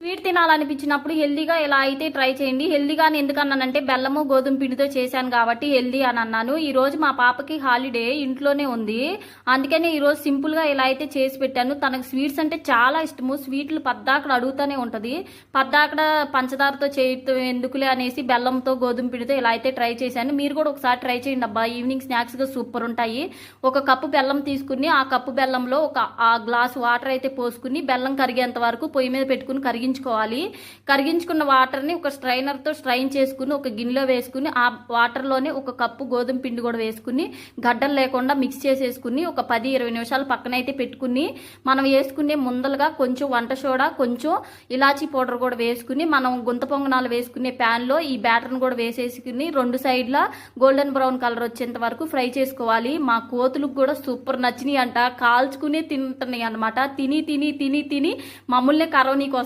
Sweet తినాలనిపించినప్పుడు హెల్దీగా ఇలా అయితే ట్రై చేయండి. హెల్దీగా అని ఎందుకన్నానంటే బెల్లము గోధుమ పిండితో చేశాను కాబట్టి హెల్దీ అని అన్నాను. ఈ రోజు మా పాపకి హాలిడే, ఇంట్లోనే ఉంది. అందుకని ఈ రోజు సింపుల్ గా ఇలా అయితే చేసి పెట్టాను. తనకు స్వీట్స్ అంటే చాలా ఇష్టము. స్వీట్లు పద్దాకడ అడుగుతూనే ఉంటది. పద్దాకడ పంచదారతో చేయటం ఎందుకులే అనేసి బెల్లంతో గోధుమ పిండితో ఇలా అయితే ట్రై చేశాను. మీరు కూడా ఒకసారి ట్రై చేయండి అబ్బా. ఈవినింగ్ స్నాక్స్ గా సూపర్ ఉంటాయి. ఒక కప్పు బెల్లం తీసుకుని ఆ కప్పు బెల్లంలో ఆ గ్లాస్ వాటర్ అయితే పోసుకుని బెల్లం కరిగేంత వరకు పొయ్యి మీద పెట్టుకుని కరిగించుకున్న వాటర్ని ఒక స్ట్రైనర్తో స్ట్రైన్ చేసుకుని ఒక గిన్నెలో వేసుకుని ఆ వాటర్లోనే ఒక కప్పు గోధుమ పిండి కూడా వేసుకుని గడ్డలు లేకుండా మిక్స్ చేసేసుకుని ఒక 10-20 నిమిషాలు పక్కనైతే పెట్టుకుని మనం వేసుకునే ముందలుగా కొంచెం వంట సోడా, కొంచెం ఇలాచీ పౌడర్ కూడా వేసుకుని మనం గుంత పొంగనాలు వేసుకునే ప్యాన్లో ఈ బ్యాటర్ని కూడా వేసేసుకుని 2 సైడ్ల గోల్డెన్ బ్రౌన్ కలర్ వచ్చేంత వరకు ఫ్రై చేసుకోవాలి. మా కోతులకు కూడా సూపర్ నచ్చినాయి అంట. కాల్చుకుని తింటున్నాయి అనమాట. తిని తిని తిని తిని మమ్మల్ని కరవనీకి వస్తాయి.